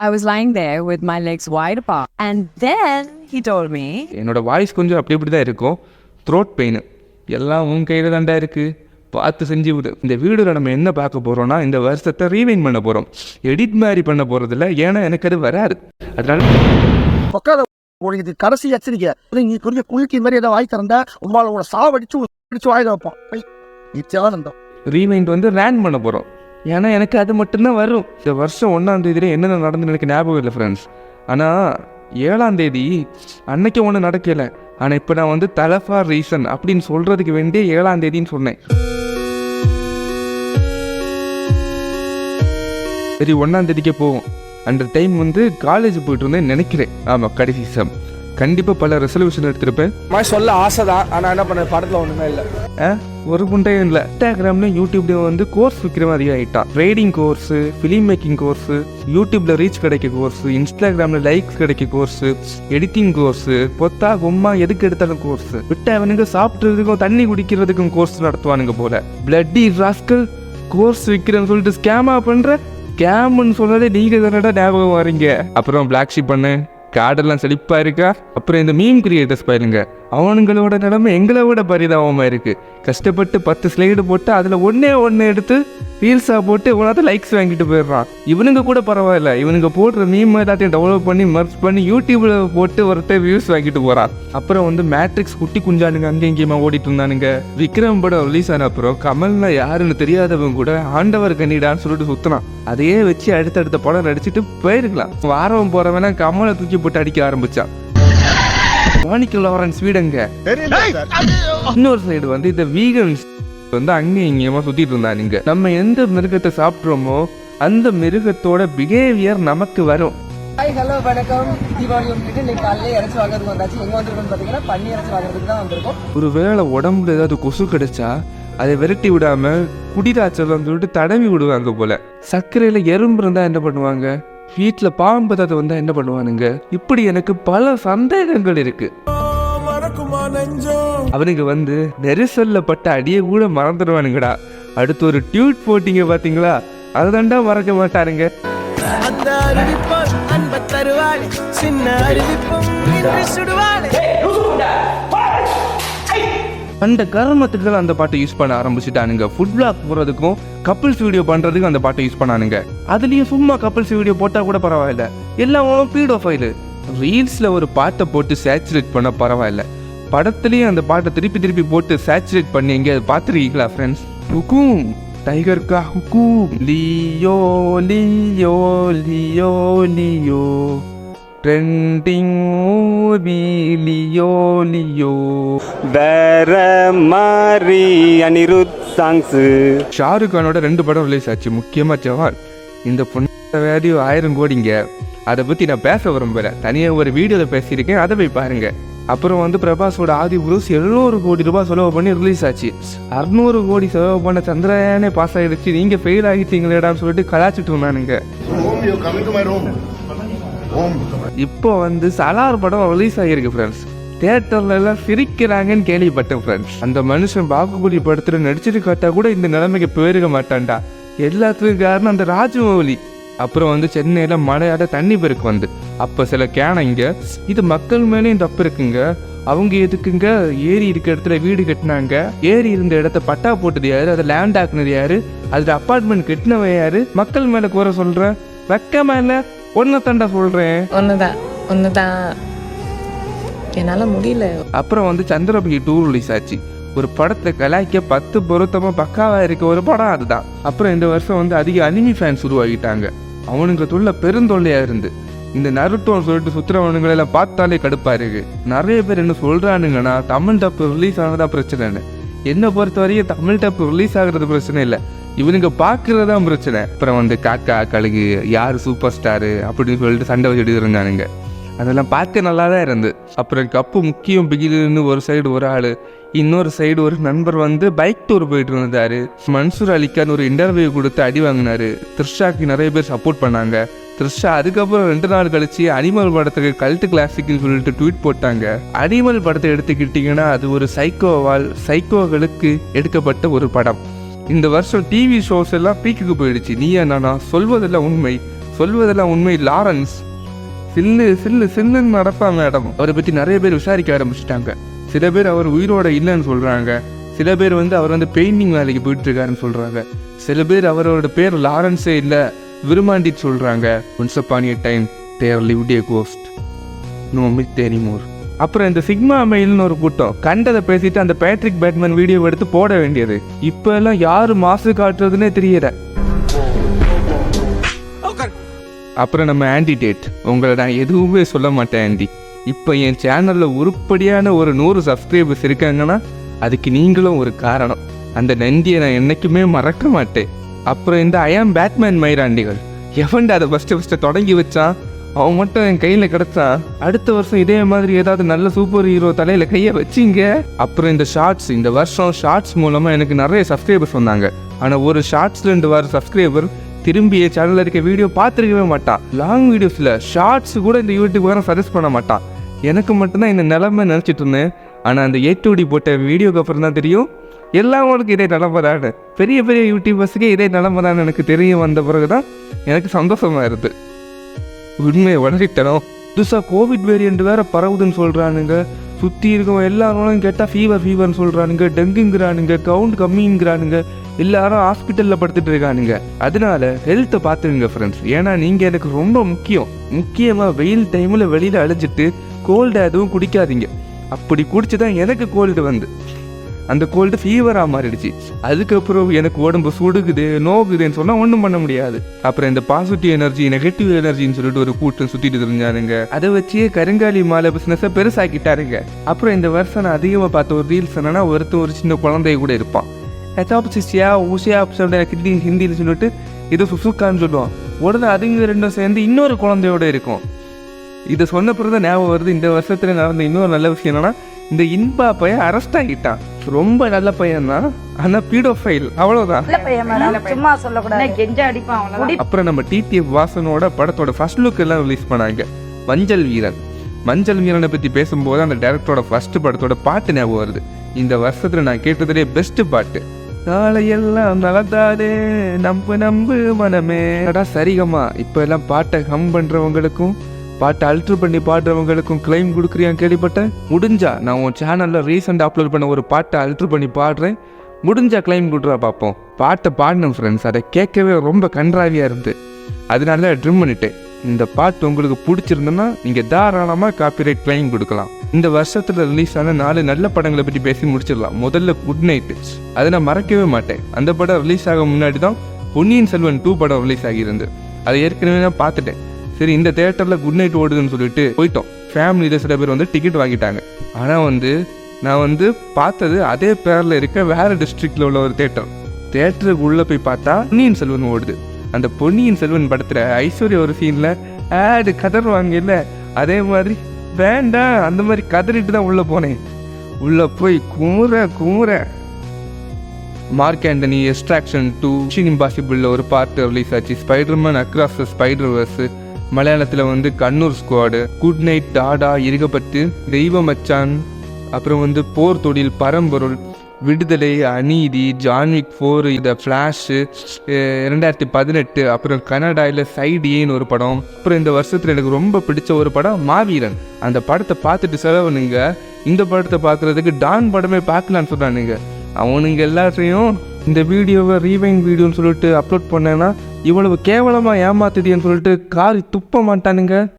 I was lying there with my legs wide apart. And then he told me, என்னோட voice கொஞ்சம் அப்படி இப்படி தான் இருக்கும். த்ரோட் பெயின் எல்லாம் உன் கையில் தாண்டா இருக்குது, பார்த்து செஞ்சு விடு. இந்த வீடியோவில் நம்ம என்ன பார்க்க போகிறோம்னா, இந்த வருஷத்தை ரீவைண்ட் பண்ண போகிறோம். எடிட் மாதிரி பண்ண போகிறதில்ல, ஏன்னா எனக்கு அது வராது. அதனால உனக்கு கடைசி எச்சரிக்கை, நீ கொஞ்சம் குளிக்க மாதிரி ஏதாவது வாய் திறந்தா உங்களை சாவடிச்சு வாயில வைப்போம். நிச்சயானந்தம் ரீவைண்ட் வந்து ரேன் பண்ண போகிறோம். ஏன்னா எனக்கு அது மட்டும்தான் வரும். இந்த வருஷம் 1ஆம் தேதியில என்னென்ன நடந்துன்னு எனக்கு ஞாபகம் இல்லை ஃப்ரெண்ட்ஸ். ஆனால் 7ஆம் தேதி அன்னைக்கு ஒன்றும் நடக்கலை. ஆனால் இப்போ நான் வந்து தலை ஃபார் ரீசன் அப்படின்னு சொல்கிறதுக்கு வேண்டிய 7ஆம் தேதின்னு சொன்னேன். சரி, 1ஆம் தேதிக்கே போவோம். அந்த டைம் வந்து காலேஜ் போயிட்டு இருந்தேன் நினைக்கிறேன். ஆமாம், கடைசி செம். கண்டிப்பாக பல ரெசல்யூஷன் எடுத்திருப்பேன். சொல்ல ஆசை தான், ஆனால் என்ன பண்ண படத்தில் ஒன்றுமே இல்லை. ஒரு புண்டையும் இல்லை. இன்ஸ்டாகிராம்லையும் யூடியூப்லேயும் வந்து கோர்ஸ் விற்கிற மாதிரி ஆகிட்டான். Trading course, film making course, யூடியூப்பில் ரீச் கிடைக்க கோர்ஸு, இன்ஸ்டாகிராமில் லைக்ஸ் கிடைக்க கோர்ஸு, எடிட்டிங் கோர்ஸு, பொத்தா கொம்மா எதுக்கு எடுத்தாலும் கோர்ஸு. விட்டு அவனுங்க சாப்பிட்றதுக்கும் தண்ணி குடிக்கிறதுக்கும் கோர்ஸ் நடத்துவானுங்க போல. பிளட்டி ராஸ்கல் கோர்ஸ் விற்கிறேன்னு சொல்லிட்டு ஸ்கேமா பண்ணுற. ஸ்கேம்னு சொன்னதே நீங்கள் தானடா ஞாபகம் வரீங்க. அப்புறம் பிளாக் ஷிப் பண்ணு, கார்டெல்லாம் செழிப்பாக இருக்கா. அப்புறம் இந்த மீம் கிரியேட்டர்ஸ் பாருங்க, அவனுங்களோட நிலைமை எங்களை விட பரிதாபமாக இருக்குது. கஷ்டப்பட்டு 10 ஸ்லைடு போட்டு அதில் ஒன்று எடுத்து ரீல்ஸாக போட்டு இவனாவது லைக்ஸ் வாங்கிட்டு போயிடுறான். இவனுங்க கூட பரவாயில்ல, இவனுங்க போடுற மீம் எல்லாத்தையும் டெவலப் பண்ணி மர்ச் பண்ணி யூடியூப்பில் போட்டு ஒருத்தர் வியூஸ் வாங்கிட்டு போகிறான். அப்புறம் வந்து மேட்ரிக்ஸ் குட்டி குஞ்சானுங்க அங்கே இங்கேயுமா ஓடிட்டு இருந்தானுங்க. விக்ரம் படம் ரிலீஸ் ஆன அப்புறம் கமல்னா யாருன்னு தெரியாதவங்க கூட ஆண்டவர் கண்ணிடான்னு சொல்லிட்டு சுற்றினான். அதையே வச்சு அடுத்தடுத்த படம் நடிச்சுட்டு போயிருக்கலாம். வாரம் போகிறவனா கமலை தூக்கி போட்டு அடிக்க ஆரம்பித்தான். மாணிக்க லாரன்ஸ் வீடுங்க. இன்னொரு சைடு வந்து இந்த வீகன்ஸ் வந்து அங்கேயும் இங்கேயுமா சுத்திட்டு இருந்தானுங்க. நம்ம எந்த மிருகத்தை சாப்பிட்றோமோ அந்த மிருகத்தோட பிஹேவியர் நமக்கு வரும். ஹாய், ஹலோ, வணக்கம். தீபாவளி வந்துட்டு இன்னைக்கு காலையில் இறச்சி வாங்குறதுக்கு வந்தாச்சு. எங்கே வந்திருக்கோம்னு பார்த்தீங்கன்னா பன்னி இறச்சி வாங்குறதுக்கு தான் வந்திருக்கோம். ஒருவேளை உடம்புல ஏதாவது கொசு கிடைச்சா அதை விரட்டி விடாம குடிராச்சலம் சொல்லிட்டு தடவி விடுவாங்க போல. சர்க்கரையில எறும்பு இருந்தா என்ன பண்ணுவாங்க, வீட்டில் பாம்பு அதை வந்தா என்ன பண்ணுவானுங்க. இப்படி எனக்கு பல சந்தேகங்கள் இருக்கு. அவனுங்க வந்து நெரிசல்ல பட்ட அடியை கூட மறந்துடுவானுங்கடா. அடுத்து ஒரு டியூட் போட்டிங்க பாத்தீங்களா, அதுதான்டா மறக்க மாட்டாருங்க. அந்த கர்மத்துக்கு அந்த பாட்டை யூஸ் பண்ண ஆரம்பிச்சுட்டானுங்க. ஃபுட் பிளாக் போகிறதுக்கும் கப்பிள்ஸ் வீடியோ பண்ணுறதுக்கும் அந்த பாட்டை யூஸ் பண்ணானுங்க. அதுலேயும் சும்மா கப்பிள்ஸ் வீடியோ போட்டால் கூட பரவாயில்ல, எல்லாம் பீடோ ஃபைலு. ரீல்ஸில் ஒரு பாட்டை போட்டு சேச்சுரேட் பண்ண பரவாயில்ல, படத்துலேயும் அந்த பாட்டை திருப்பி போட்டு சேச்சுரேட் பண்ணி எங்கேயாவது பார்த்துருக்கீங்களா ஃப்ரெண்ட்ஸ்? ஹுக்கும் டைகர் கா ஹுக்கும், Leo Leo Leo Leo, trending movie Leo Leo, வேற மாதிரி அனிருத் சாங்ஸ். ஷாருக் கானோட 2 படம் ரிலீஸ் ஆச்சு, முக்கியமாக ஜவான். இந்த பொண்ணு வேல்யூ 1000 கோடிங்க. அதை பற்றி நான் பேச விரும்பல, தனியாக ஒரு வீடியோவில் பேசியிருக்கேன், அதை போய் பாருங்க. அப்புறம் வந்து பிரபாஸோட ஆதி புருஷ் 700 கோடி ரூபாய் செலவு பண்ணி ரிலீஸ் ஆச்சு. 600 கோடி செலவு பண்ண சந்திரயானே பாஸ் ஆகிடுச்சு, நீங்கள் ஃபெயில் ஆகிட்டீங்களேடான்னு சொல்லிட்டு கலாச்சிட்டு இருந்தானுங்க. இப்போ வந்து சலார் படம் ரிலீஸ் ஆகியிருக்கு ஃப்ரெண்ட்ஸ். தியேட்டர்ல எல்லாம் சிரிக்கிறாங்கன்னு கேள்விப்பட்டேன் ஃப்ரெண்ட்ஸ். அந்த மனுஷன் பாகுபலி படத்துல நடிச்சிட்டு காட்டா கூட இந்த நிலைமைக்கு போயிருக்க மாட்டான்டா. எல்லாத்துக்கும் காரணம் அந்த ராஜமௌலி. அப்புறம் வந்து சென்னையில மழையாட தண்ணி பெருக்கு வந்து அப்ப சில கேனைங்க, இது மக்கள் மேலேயும் தப்பு இருக்குங்க, அவங்க எதுக்குங்க ஏரி இருக்க இடத்துல வீடு கட்டினாங்க, ஏரி இருந்த இடத்த பட்டா போட்டது யாரு, அதை லேண்ட் ஆக்குனது யாரு, அதுல அப்பார்ட்மெண்ட் கட்டினவ யாரு, மக்கள் மேல கூற சொல்ற வெக்க மேல ஒன்னதாண்டா சொல்றேன். ஒன்னுதான் என்னால முடியல. அப்புறம் வந்து சந்திரமுகி 2 ரிலீஸ் ஆச்சு. ஒரு படத்தை கலாய்க்க 10 பொருத்தமா பக்காவா இருக்க ஒரு படம் அதுதான். அப்புறம் இந்த வருஷம் வந்து அதிக அனிமி ஃபேன்ஸ் உருவாகிட்டாங்க. அவனுங்க தொல்ல பெருந்தொல்லையா இருந்து இந்த நருட்டோன்னு சொல்லிட்டு சுத்துறவனுங்களெல்லாம் பார்த்தாலே கடுப்பா இருக்கு. நிறைய பேர் என்ன சொல்றானுங்கன்னா தமிழ் டப்பு ரிலீஸ் ஆனதா பிரச்சனைன்னு. என்னை பொறுத்த வரைக்கும் தமிழ் டப்பு ரிலீஸ் ஆகுறது பிரச்சனை இல்லை, இவனுங்க பார்க்கறதான் பிரச்சனை. அப்புறம் வந்து காக்கா கழுகு யாரு சூப்பர் ஸ்டாரு அப்படின்னு சொல்லிட்டு சண்டை வச்சுட்டு இருந்தானுங்க. அதெல்லாம் பார்க்க நல்லா தான் இருந்து. அப்புறம் கப்பு முக்கியம் பிகிலுன்னு ஒரு சைடு ஒரு ஆள், இன்னொரு சைடு ஒரு நண்பர் வந்து பைக் டூர் போயிட்டு இருந்தாரு. மன்சூர் அலிகான் ஒரு இன்டர்வியூ கொடுத்து அடி வாங்கினாரு. த்ரிஷாக்கு நிறைய பேர் சப்போர்ட் பண்ணாங்க. த்ரிஷா அதுக்கப்புறம் 2 நாள் கழிச்சு அனிமல் படத்துக்கு கல்ட் கிளாசிக்னு சொல்லிட்டு ட்வீட் போட்டாங்க. அனிமல் படத்தை எடுத்துக்கிட்டிங்கன்னா அது ஒரு சைக்கோகளுக்கு எடுக்கப்பட்ட ஒரு படம். இந்த வருஷம் டிவி ஷோஸ் எல்லாம் பீக்குக்கு போயிடுச்சு. நீயா நானா, சொல்வதெல்லாம் உண்மை, சொல்வதெல்லாம் உண்மை. லாரன்ஸ் சில்லு சில்லு சில்லுன்னு நடப்பான் மேடம். அவரை பற்றி நிறைய பேர் விசாரிக்க ஆரம்பிச்சிட்டாங்க. சில பேர் அவர் உயிரோட இல்லைன்னு சொல்கிறாங்க. சில பேர் அவர் பெயிண்டிங் வேலைக்கு போயிட்டுருக்காருன்னு சொல்கிறாங்க. சில பேர் அவரோட பேர் லாரன்ஸே இல்லை விருமாண்டிட்டு சொல்கிறாங்க. Once upon a time there lived a ghost, no myth anymore. அப்புறம் இந்த சிக்மா மெயில்னு ஒரு கூட்டம் கண்டதை பேசிட்டு அந்த பேட்ரிக் பேட்மேன் வீடியோ எடுத்து போட வேண்டியது. இப்போ எல்லாம் யாரு மாசு காட்டுறதுன்னே தெரியல. அப்புறம் நம்ம ஆன்டிடேட், உங்களை நான் எதுவுமே சொல்ல மாட்டேன் ஆண்டி. இப்போ என் சேனலில் உருப்படியான ஒரு 100 சப்ஸ்கிரைபர்ஸ் இருக்காங்கன்னா அதுக்கு நீங்களும் ஒரு காரணம். அந்த நன்றியை நான் என்றைக்குமே மறக்க மாட்டேன். அப்புறம் இந்த ஐ ஆம் பேட்மேன் மயிராண்டிகள், எவன்டா அதை ஃபஸ்ட்டு தொடங்கி வச்சான், அவன் மட்டும் என் கையில் கிடச்சான். அடுத்த வருஷம் இதே மாதிரி ஏதாவது நல்ல சூப்பர் ஹீரோ தலையில் கையை வச்சிங்க. அப்புறம் இந்த ஷார்ட்ஸ், இந்த வருஷம் ஷார்ட்ஸ் மூலமாக எனக்கு நிறைய சப்ஸ்கிரைபர்ஸ் வந்தாங்க. ஆனால் ஒரு ஷார்ட்ஸ்லேருந்து வர சப்ஸ்கிரைபர் திரும்பி என் சேனலில் இருக்க வீடியோ பார்த்துருக்கவே மாட்டான். லாங் வீடியோஸில் ஷார்ட்ஸ் கூட இந்த யூடியூப் வர சஜஸ்ட் பண்ண மாட்டான். எனக்கு மட்டும்தான் இந்த நிலைமை நினச்சிட்டு இருந்தேன். ஆனால் அந்த A2D போட்ட வீடியோக்கு அப்புறம் தான் தெரியும் எல்லாங்களுக்கு இதே நிலைமை தான். பெரிய பெரிய யூடியூபர்ஸுக்கே இதே நிலைமை தான் எனக்கு தெரிய வந்த பிறகு தான் எனக்கு சந்தோஷமாக இருக்குது. உண்மையை வளரிட்டணும். புதுசாக கோவிட் வேரியண்ட் வேறு பரவுதுன்னு சொல்கிறானுங்க. சுற்றி இருக்கவங்க எல்லாரும் கேட்டால் ஃபீவர்னு சொல்கிறானுங்க, டெங்குங்கிறானுங்க, கவுண்ட் கம்மிங்கிறானுங்க, எல்லாரும் ஹாஸ்பிட்டலில் படுத்துட்டு இருக்கானுங்க. அதனால ஹெல்த்தை பார்த்துருங்க ஃப்ரெண்ட்ஸ். ஏன்னா நீங்கள் எனக்கு ரொம்ப முக்கியமாக வெயில் டைமில் வெளியில் அழிஞ்சிட்டு கோல்டு எதுவும் குடிக்காதீங்க. அப்படி குடிச்சு தான் எனக்கு கோல்டு வந்து அந்த கோல்டு ஃபீவராக மாறிடுச்சு. அதுக்கப்புறம் எனக்கு உடம்பு சுடுகுது நோக்குதுன்னு சொன்னால் ஒன்றும் பண்ண முடியாது. அப்புறம் இந்த பாசிட்டிவ் எனர்ஜி நெகட்டிவ் எனர்ஜின்னு சொல்லிட்டு ஒரு கூட்டம் சுற்றிட்டு தெரிஞ்சாருங்க. அதை வச்சே கருங்காலி மாலை பிஸ்னஸை பெருசாக்கிட்டாருங்க. அப்புறம் இந்த வருஷம் நான் அதிகமாக பார்த்த ஒரு ரீல்ஸ் என்னன்னா, ஒரு சின்ன குழந்தைய கூட இருப்பான். எனக்கு ஹிந்தியில் சொல்லிட்டு இது சுசுக்கான்னு சொல்லுவான். உடனே அதுங்க ரெண்டும் சேர்ந்து இன்னொரு குழந்தையோட இருக்கும். இதை சொன்ன பிறகு தான் ஞாபகம் வருது, இந்த வருஷத்துல நடந்த இன்னொரு நல்ல விஷயம் என்னன்னா, இந்த இன்பா பையன் அரெஸ்ட் ஆகிட்டான். ரொம்ப நல்ல பையன் தான், ஆனால் பீடோஃபைல் அவ்வளோதான். அப்புறம் நம்ம TTF வாசனோட படத்தோட ஃபர்ஸ்ட் லுக் எல்லாம் ரிலீஸ் பண்ணாங்க. மஞ்சள் வீரனை பற்றி பேசும்போது அந்த டைரக்டரோட ஃபர்ஸ்ட் படத்தோட பாட்டு ஞாபகம் வருது. இந்த வருஷத்துல நான் கேட்டதுலேயே பெஸ்ட் பாட்டு. காலையெல்லாம் நடந்தாதே நம்பு மனமே. சரிகமா இப்போ எல்லாம் பாட்டை ஹம் பண்ணுறவங்களுக்கும் பாட்டை அல்ட்ரு பண்ணி பாடுறவங்களுக்கும் கிளைம் கொடுக்குறியான்னு கேள்விப்பட்டேன். முடிஞ்சா நான் உன் சேனலில் ரீசெண்டாக அப்லோட் பண்ண ஒரு பாட்டை அல்ட்ரு பண்ணி பாடுறேன். முடிஞ்சா கிளைம் கொடுறா பார்ப்போம். பாட்டை பாடினேன் ஃப்ரெண்ட்ஸ், அதை கேட்கவே ரொம்ப கன்றாவியாக இருந்து அதனால ட்ரிம் பண்ணிட்டேன். இந்த பாட்டு உங்களுக்கு பிடிச்சிருந்ததுன்னா நீங்கள் தாராளமாக காப்பிரைட் கிளைம் கொடுக்கலாம். இந்த வருஷத்தில் ரிலீஸ் ஆன 4 நல்ல படங்களை பற்றி பேசி முடிச்சிடலாம். முதல்ல குட் நைட், அதை நான் மறக்கவே மாட்டேன். அந்த படம் ரிலீஸ் ஆக முன்னாடி தான் பொன்னியின் செல்வன் 2 படம் ரிலீஸ் ஆகியிருந்து. அதை ஏற்கனவே நான் பார்த்துட்டேன். சரி, இந்த தேட்டரில் குட் நைட் ஓடுதுன்னு சொல்லிட்டு போயிட்டோம். ஃபேமிலியில் சில பேர் டிக்கெட் வாங்கிட்டாங்க. ஆனால் நான் பார்த்தது அதே பேரில் இருக்க வேறு டிஸ்ட்ரிக்டில் உள்ள ஒரு தேட்டருக்கு உள்ளே போய் பார்த்தா பொன்னியின் செல்வன் ஓடுது. அந்த பொன்னியின் செல்வன் படத்தில் ஐஸ்வர்யா ஒரு சீனில் ஆடு கதறுவாங்க இல்லை, அதே மாதிரி வேண்டாம் அந்த மாதிரி கதறிட்டு தான் உள்ளே போனேன். உள்ளே போய் குமுற Mark Antony extraction 2, Mission Impossible ஒரு பார்ட் ரிலீஸ் ஆச்சு. ஸ்பைடர்மேன் அக்ராஸ் த ஸ்பைடர்வர்ஸ் மலையாளத்தில் Kannur squad, good night, Dada, Irugapatru, Deiva Machan, அப்புறம் போர் தொழில், பரம்பொருள், விடுதலை, அநீதி, ஜான்விக் 4, இந்த ஃப்ளாஷு 2018, அப்புறம் கனடாவில் சைடு ஏன்னு ஒரு படம். அப்புறம் இந்த வருஷத்தில் எனக்கு ரொம்ப பிடிச்ச ஒரு படம் மாவீரன். அந்த படத்தை பார்த்துட்டு செலவுனுங்க இந்த படத்தை பார்க்குறதுக்கு டான் படமே பார்க்கலான்னு சொன்னானுங்க. அவனுங்க எல்லாத்தையும் இந்த வீடியோவை ரீவைண்ட் வீடியோன்னு சொல்லிட்டு அப்லோட் பண்ணேன்னா இவ்வளவு கேவலமாக ஏமாத்துதின்னு சொல்லிட்டு காரி துப்ப மாட்டானுங்க.